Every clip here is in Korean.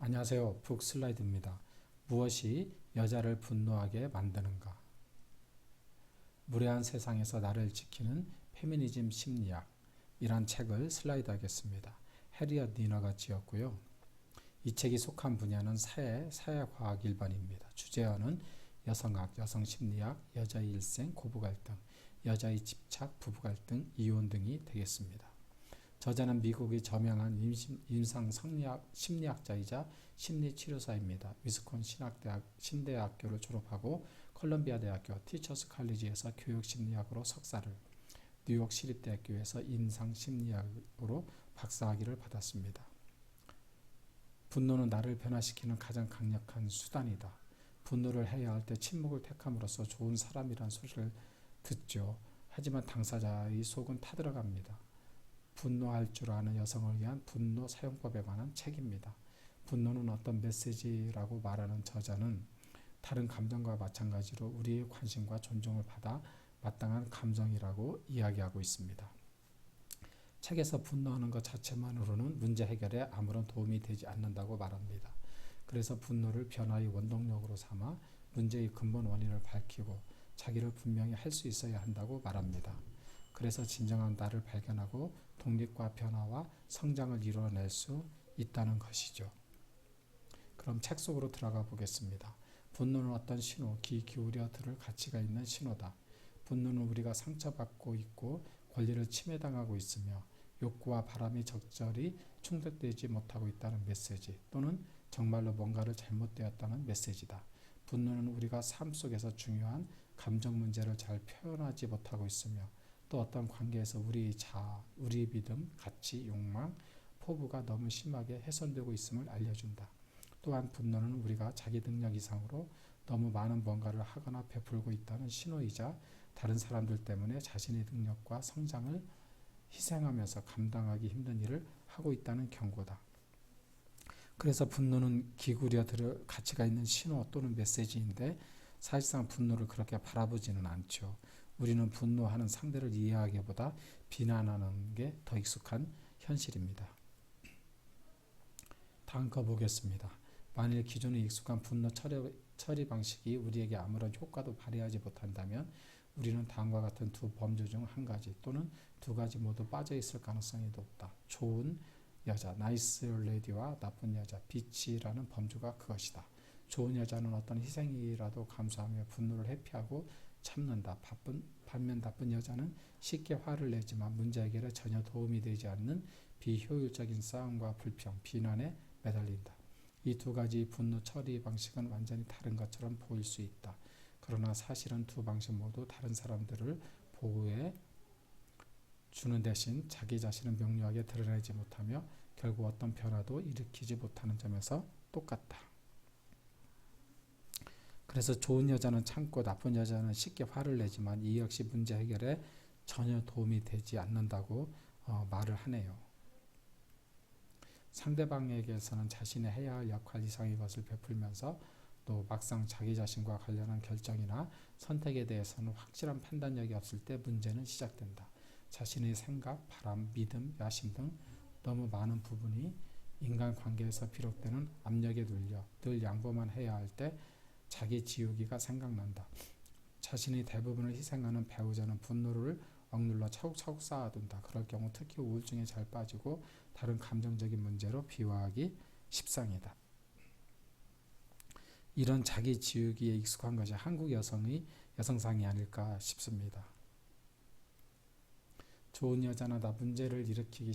안녕하세요. 북슬라이드입니다. 무엇이 여자를 분노하게 만드는가? 무례한 세상에서 나를 지키는 페미니즘 심리학이란 책을 슬라이드하겠습니다. 해리엇 니너가 지었고요. 이 책이 속한 분야는 사회과학 일반입니다. 주제어는 여성학, 여성심리학, 여자의 일생, 고부갈등, 여자의 집착, 부부갈등, 이혼 등이 되겠습니다. 저자는 미국의 저명한 임상 심리학자이자 심리치료사입니다. 위스콘신 신대학교를 졸업하고 컬럼비아 대학교 티처스 칼리지에서 교육심리학으로 석사를, 뉴욕 시립대학교에서 임상심리학으로 박사학위를 받았습니다. 분노는 나를 변화시키는 가장 강력한 수단이다. 분노를 해야 할 때 침묵을 택함으로써 좋은 사람이란 소리를 듣죠. 하지만 당사자의 속은 타들어갑니다. 분노할 줄 아는 여성을 위한 분노 사용법에 관한 책입니다. 분노는 어떤 메시지라고 말하는 저자는 다른 감정과 마찬가지로 우리의 관심과 존중을 받아 마땅한 감정이라고 이야기하고 있습니다. 책에서 분노하는 것 자체만으로는 문제 해결에 아무런 도움이 되지 않는다고 말합니다. 그래서 분노를 변화의 원동력으로 삼아 문제의 근본 원인을 밝히고 자기를 분명히 할 수 있어야 한다고 말합니다. 그래서 진정한 나를 발견하고 독립과 변화와 성장을 이뤄낼 수 있다는 것이죠. 그럼 책 속으로 들어가 보겠습니다. 분노는 어떤 신호, 귀 기울여 들을 가치가 있는 신호다. 분노는 우리가 상처받고 있고 권리를 침해당하고 있으며 욕구와 바람이 적절히 충족되지 못하고 있다는 메시지, 또는 정말로 뭔가를 잘못되었다는 메시지다. 분노는 우리가 삶 속에서 중요한 감정 문제를 잘 표현하지 못하고 있으며 또 어떤 관계에서 우리의 자아, 우리의 믿음, 가치, 욕망, 포부가 너무 심하게 훼손되고 있음을 알려준다. 또한 분노는 우리가 자기 능력 이상으로 너무 많은 뭔가를 하거나 베풀고 있다는 신호이자 다른 사람들 때문에 자신의 능력과 성장을 희생하면서 감당하기 힘든 일을 하고 있다는 경고다. 그래서 분노는 기울여 들을 가치가 있는 신호 또는 메시지인데 사실상 분노를 그렇게 바라보지는 않죠. 우리는 분노하는 상대를 이해하기보다 비난하는 게 더 익숙한 현실입니다. 다음 거 보겠습니다. 만일 기존에 익숙한 분노 처리 방식이 우리에게 아무런 효과도 발휘하지 못한다면 우리는 다음과 같은 두 범주 중 한 가지 또는 두 가지 모두 빠져 있을 가능성이 높다. 좋은 여자, 나이스 레디와 나쁜 여자, 비치라는 범주가 그것이다. 좋은 여자는 어떤 희생이라도 감수하며 분노를 회피하고 참는다. 반면 나쁜 여자는 쉽게 화를 내지만 문제 해결에 전혀 도움이 되지 않는 비효율적인 싸움과 불평, 비난에 매달린다. 이 두 가지 분노 처리 방식은 완전히 다른 것처럼 보일 수 있다. 그러나 사실은 두 방식 모두 다른 사람들을 보호해 주는 대신 자기 자신을 명료하게 드러내지 못하며 결국 어떤 변화도 일으키지 못하는 점에서 똑같다. 그래서 좋은 여자는 참고 나쁜 여자는 쉽게 화를 내지만 이 역시 문제 해결에 전혀 도움이 되지 않는다고 말을 하네요. 상대방에게서는 자신이 해야 할 역할 이상의 것을 베풀면서 또 막상 자기 자신과 관련한 결정이나 선택에 대해서는 확실한 판단력이 없을 때 문제는 시작된다. 자신의 생각, 바람, 믿음, 야심 등 너무 많은 부분이 인간관계에서 비롯되는 압력에 눌려 늘 양보만 해야 할 때 자기 지우기가 생각난다. 자신의 대부분을 희생하는 배우자는 분노를 억눌러 차곡차곡 쌓아둔다. 그럴 경우 특히 우울증에 잘 빠지고 다른 감정적인 문제로 비화하기 십상이다. 이런 자기 지우기에 익숙한 것이 한국 여성의 여성상이 아닐까 싶습니다. 좋은 여자나 나 문제를 일으키기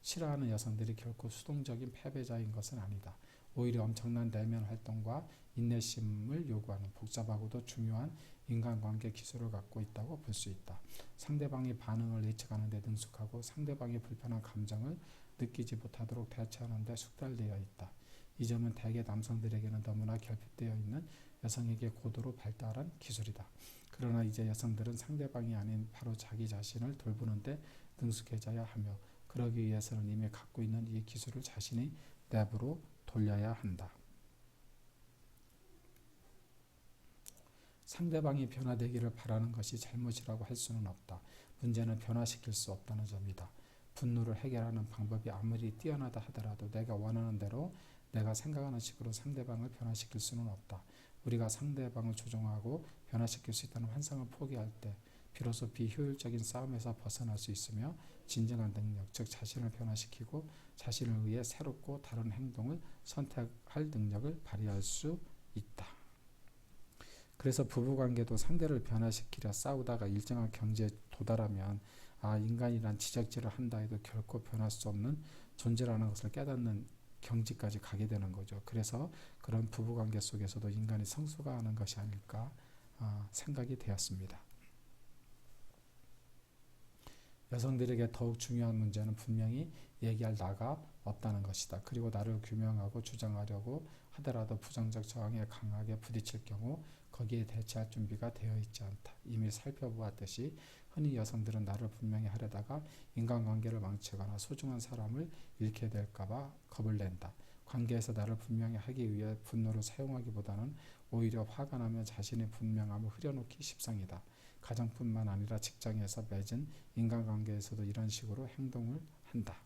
싫어하는 여성들이 결코 수동적인 패배자인 것은 아니다. 오히려 엄청난 내면 활동과 인내심을 요구하는 복잡하고도 중요한 인간관계 기술을 갖고 있다고 볼 수 있다. 상대방의 반응을 예측하는 데 능숙하고 상대방의 불편한 감정을 느끼지 못하도록 대처하는 데 숙달되어 있다. 이 점은 대개 남성들에게는 너무나 결핍되어 있는 여성에게 고도로 발달한 기술이다. 그러나 이제 여성들은 상대방이 아닌 바로 자기 자신을 돌보는 데 능숙해져야 하며 그러기 위해서는 이미 갖고 있는 이 기술을 자신의 내부로 돌려야 한다. 상대방이 변화되기를 바라는 것이 잘못이라고 할 수는 없다. 문제는 변화시킬 수 없다는 점이다. 분노를 해결하는 방법이 아무리 뛰어나다 하더라도 내가 원하는 대로 내가 생각하는 식으로 상대방을 변화시킬 수는 없다. 우리가 상대방을 조종하고 변화시킬 수 있다는 환상을 포기할 때 비로소 비효율적인 싸움에서 벗어날 수 있으며 진정한 능력, 즉 자신을 변화시키고 자신을 위해 새롭고 다른 행동을 선택할 능력을 발휘할 수 있다. 그래서 부부관계도 상대를 변화시키려 싸우다가 일정한 경지에 도달하면 인간이란 지적질을 한다 해도 결코 변할 수 없는 존재라는 것을 깨닫는 경지까지 가게 되는 거죠. 그래서 그런 부부관계 속에서도 인간이 성숙해하는 것이 아닐까 생각이 되었습니다. 여성들에게 더욱 중요한 문제는 분명히 얘기할 나가 없다는 것이다. 그리고 나를 규명하고 주장하려고 하더라도 부정적 저항에 강하게 부딪힐 경우 거기에 대처할 준비가 되어 있지 않다. 이미 살펴보았듯이 흔히 여성들은 나를 분명히 하려다가 인간관계를 망치거나 소중한 사람을 잃게 될까봐 겁을 낸다. 관계에서 나를 분명히 하기 위해 분노를 사용하기보다는 오히려 화가 나면 자신의 분명함을 흐려놓기 십상이다. 가정뿐만 아니라 직장에서 맺은 인간관계에서도 이런 식으로 행동을 한다.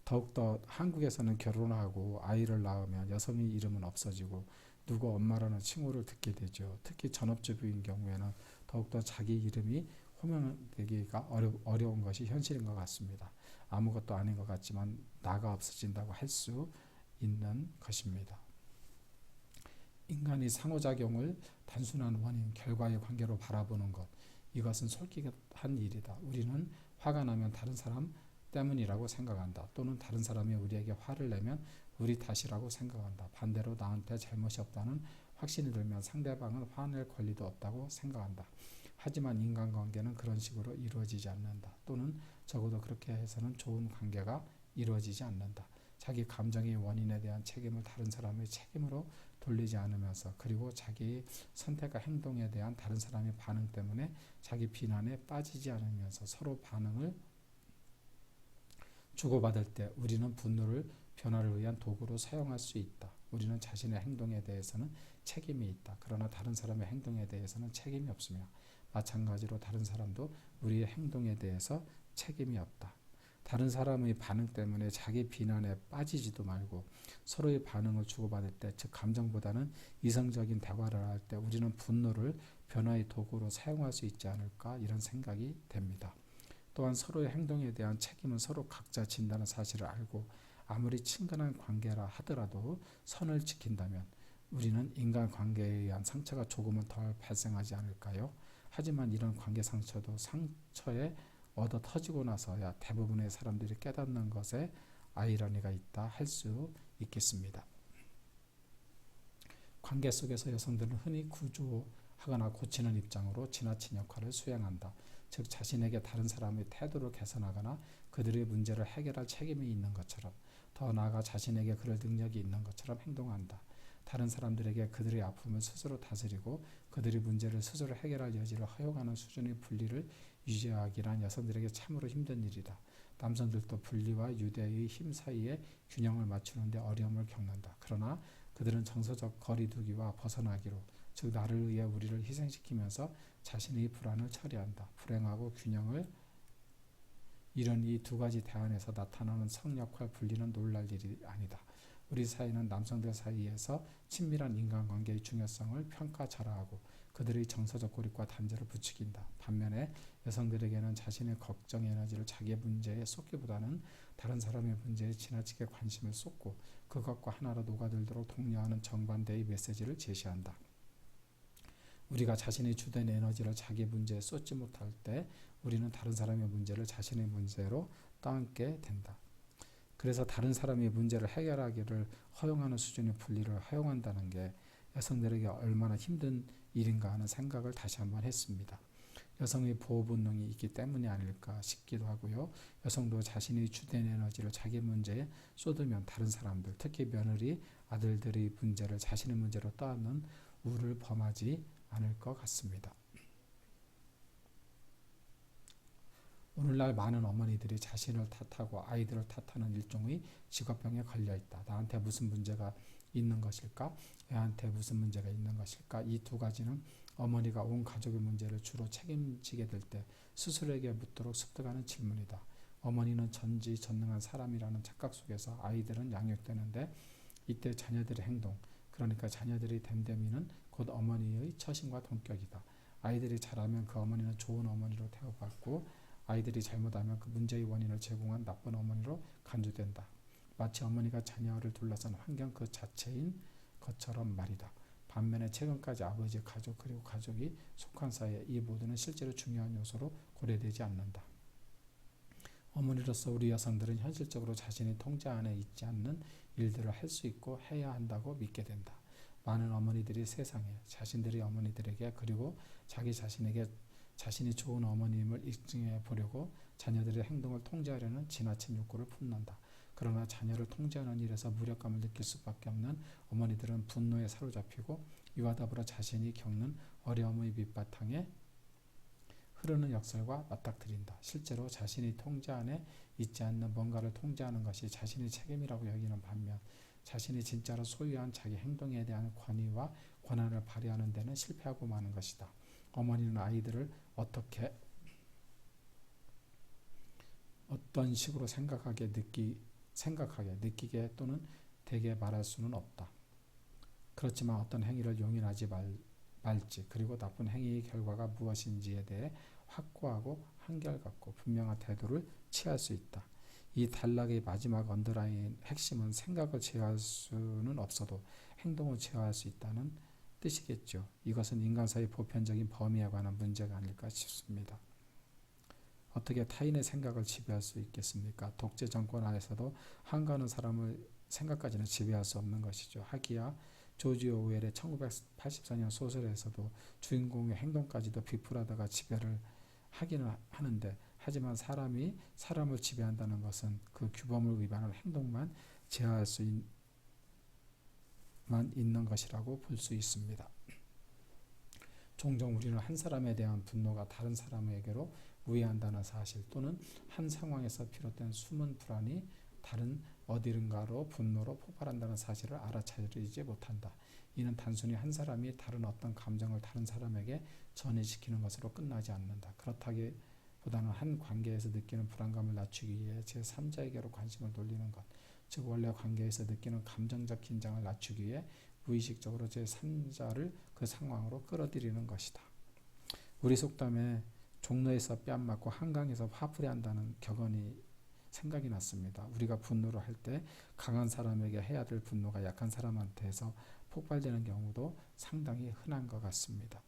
더욱더 한국에서는 결혼하고 아이를 낳으면 여성의 이름은 없어지고 누구 엄마라는 칭호를 듣게 되죠. 특히 전업주부인 경우에는 더욱더 자기 이름이 호명되기가 어려운 것이 현실인 것 같습니다. 아무것도 아닌 것 같지만 나가 없어진다고 할 수 있는 것입니다. 인간이 상호작용을 단순한 원인, 결과의 관계로 바라보는 것, 이것은 솔깃한 일이다. 우리는 화가 나면 다른 사람 때문이라고 생각한다. 또는 다른 사람이 우리에게 화를 내면 우리 탓이라고 생각한다. 반대로 나한테 잘못이 없다는 확신이 들면 상대방은 화낼 권리도 없다고 생각한다. 하지만 인간관계는 그런 식으로 이루어지지 않는다. 또는 적어도 그렇게 해서는 좋은 관계가 이루어지지 않는다. 자기 감정의 원인에 대한 책임을 다른 사람의 책임으로 돌리지 않으면서 그리고 자기의 선택과 행동에 대한 다른 사람의 반응 때문에 자기 비난에 빠지지 않으면서 서로 반응을 주고받을 때 우리는 분노를 변화를 위한 도구로 사용할 수 있다. 우리는 자신의 행동에 대해서는 책임이 있다. 그러나 다른 사람의 행동에 대해서는 책임이 없으며 마찬가지로 다른 사람도 우리의 행동에 대해서 책임이 없다. 다른 사람의 반응 때문에 자기 비난에 빠지지도 말고 서로의 반응을 주고받을 때, 즉 감정보다는 이성적인 대화를 할 때 우리는 분노를 변화의 도구로 사용할 수 있지 않을까 이런 생각이 됩니다. 또한 서로의 행동에 대한 책임은 서로 각자 진다는 사실을 알고 아무리 친근한 관계라 하더라도 선을 지킨다면 우리는 인간관계에 의한 상처가 조금은 덜 발생하지 않을까요? 하지만 이런 관계 상처도 상처에 얻어 터지고 나서야 대부분의 사람들이 깨닫는 것에 아이러니가 있다 할 수 있겠습니다. 관계 속에서 여성들은 흔히 구조하거나 고치는 입장으로 지나친 역할을 수행한다. 즉 자신에게 다른 사람의 태도를 개선하거나 그들의 문제를 해결할 책임이 있는 것처럼, 더 나아가 자신에게 그럴 능력이 있는 것처럼 행동한다. 다른 사람들에게 그들의 아픔을 스스로 다스리고 그들의 문제를 스스로 해결할 여지를 허용하는 수준의 분리를 유지하기란 여성들에게 참으로 힘든 일이다. 남성들도 분리와 유대의 힘 사이에 균형을 맞추는 데 어려움을 겪는다. 그러나 그들은 정서적 거리두기와 벗어나기로, 즉 나를 위해 우리를 희생시키면서 자신의 불안을 처리한다. 불행하고 균형을 이런 이 두 가지 대안에서 나타나는 성역할 분리는 놀랄 일이 아니다. 우리 사회는 남성들 사이에서 친밀한 인간관계의 중요성을 평가절하하고 그들의 정서적 고립과 단절을 부추긴다. 반면에 여성들에게는 자신의 걱정 에너지를 자기의 문제에 쏟기보다는 다른 사람의 문제에 지나치게 관심을 쏟고 그것과 하나로 녹아들도록 독려하는 정반대의 메시지를 제시한다. 우리가 자신의 주된 에너지를 자기 문제에 쏟지 못할 때 우리는 다른 사람의 문제를 자신의 문제로 떠안게 된다. 그래서 다른 사람의 문제를 해결하기를 허용하는 수준의 분리를 허용한다는 게 여성들에게 얼마나 힘든 일인가 하는 생각을 다시 한번 했습니다. 여성의 보호 본능이 있기 때문이 아닐까 싶기도 하고요. 여성도 자신의 주된 에너지를 자기 문제에 쏟으면 다른 사람들, 특히 며느리, 아들들의 문제를 자신의 문제로 떠안는 우를 범하지 않을 것 같습니다. 오늘날 많은 어머니들이 자신을 탓하고 아이들을 탓하는 일종의 직업병에 걸려있다. 나한테 무슨 문제가 있는 것일까? 애한테 무슨 문제가 있는 것일까? 이 두 가지는 어머니가 온 가족의 문제를 주로 책임지게 될 때 스스로에게 묻도록 습득하는 질문이다. 어머니는 전지전능한 사람이라는 착각 속에서 아이들은 양육되는데 이때 자녀들의 행동, 그러니까 자녀들이 됨됨이는 곧 어머니의 처신과 동격이다. 아이들이 잘하면 그 어머니는 좋은 어머니로 대우받고 아이들이 잘못하면 그 문제의 원인을 제공한 나쁜 어머니로 간주된다. 마치 어머니가 자녀를 둘러싼 환경 그 자체인 것처럼 말이다. 반면에 최근까지 아버지, 가족 그리고 가족이 속한 사회 이 모두는 실제로 중요한 요소로 고려되지 않는다. 어머니로서 우리 여성들은 현실적으로 자신이 통제 안에 있지 않는 일들을 할 수 있고 해야 한다고 믿게 된다. 많은 어머니들이 세상에 자신들의 어머니들에게 그리고 자기 자신에게 자신이 좋은 어머님을 입증해 보려고 자녀들의 행동을 통제하려는 지나친 욕구를 품는다. 그러나 자녀를 통제하는 일에서 무력감을 느낄 수밖에 없는 어머니들은 분노에 사로잡히고 이와 더불어 자신이 겪는 어려움의 밑바탕에 흐르는 역설과 맞닥뜨린다. 실제로 자신이 통제 안에 있지 않는 뭔가를 통제하는 것이 자신의 책임이라고 여기는 반면 자신이 진짜로 소유한 자기 행동에 대한 권위와 권한을 발휘하는 데는 실패하고 마는 것이다. 어머니는 아이들을 어떤 식으로 생각하게 느끼게 또는 되게 말할 수는 없다. 그렇지만 어떤 행위를 용인하지 말지 그리고 나쁜 행위의 결과가 무엇인지에 대해 확고하고 한결같고 분명한 태도를 취할 수 있다. 이 단락의 마지막 언더라인 핵심은 생각을 제어할 수는 없어도 행동을 제어할 수 있다는 뜻이겠죠. 이것은 인간사의 보편적인 범위에 관한 문제가 아닐까 싶습니다. 어떻게 타인의 생각을 지배할 수 있겠습니까? 독재 정권 안에서도 한가하는 사람의 생각까지는 지배할 수 없는 것이죠. 하기야 조지 오웰의 1984년 소설에서도 주인공의 행동까지도 비프라다가 지배를 하기는 하는데 하지만 사람이 사람을 지배한다는 것은 그 규범을 위반한 행동만 제어할 수만 있는 것이라고 볼 수 있습니다. 종종 우리는 한 사람에 대한 분노가 다른 사람에게로 우회한다는 사실 또는 한 상황에서 비롯된 숨은 불안이 다른 어디론가로 분노로 폭발한다는 사실을 알아차리지 못한다. 이는 단순히 한 사람이 다른 어떤 감정을 다른 사람에게 전이시키는 것으로 끝나지 않는다. 그렇다기보다는 한 관계에서 느끼는 불안감을 낮추기 위해 제3자에게로 관심을 돌리는 것, 즉 원래 관계에서 느끼는 감정적 긴장을 낮추기 위해 무의식적으로 제3자를 그 상황으로 끌어들이는 것이다. 우리 속담에 종로에서 뺨 맞고 한강에서 화풀이 한다는 격언이 생각이 났습니다. 우리가 분노를 할 때 강한 사람에게 해야 될 분노가 약한 사람한테서 폭발되는 경우도 상당히 흔한 것 같습니다.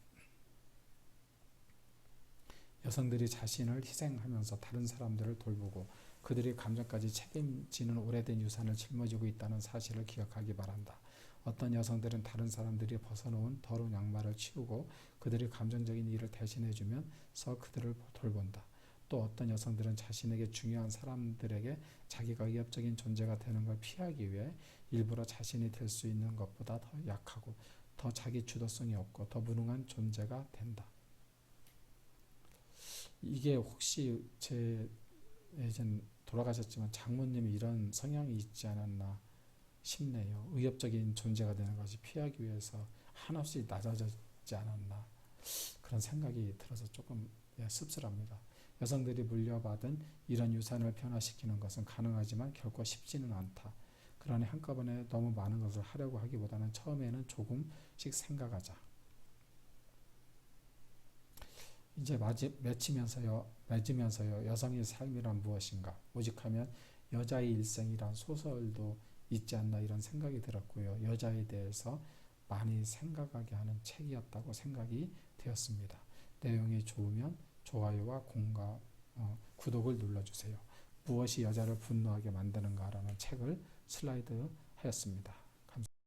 여성들이 자신을 희생하면서 다른 사람들을 돌보고 그들의 감정까지 책임지는 오래된 유산을 짊어지고 있다는 사실을 기억하기 바란다. 어떤 여성들은 다른 사람들이 벗어놓은 더러운 양말을 치우고 그들의 감정적인 일을 대신해주면서 그들을 돌본다. 또 어떤 여성들은 자신에게 중요한 사람들에게 자기가 위협적인 존재가 되는 걸 피하기 위해 일부러 자신이 될 수 있는 것보다 더 약하고 더 자기 주도성이 없고 더 무능한 존재가 된다. 이게 혹시 제 예전 돌아가셨지만 장모님이 이런 성향이 있지 않았나 싶네요. 위협적인 존재가 되는 것이 피하기 위해서 한없이 낮아졌지 않았나 그런 생각이 들어서 조금 씁쓸합니다. 여성들이 물려받은 이런 유산을 변화시키는 것은 가능하지만 결코 쉽지는 않다. 그러니 한꺼번에 너무 많은 것을 하려고 하기보다는 처음에는 조금씩 생각하자. 이제 맺으면서요. 여성의 삶이란 무엇인가? 오직하면 여자의 일생이란 소설도 있지 않나 이런 생각이 들었고요. 여자에 대해서 많이 생각하게 하는 책이었다고 생각이 되었습니다. 내용이 좋으면 좋아요와 구독을 눌러주세요. 무엇이 여자를 분노하게 만드는가라는 책을 슬라이드 하였습니다.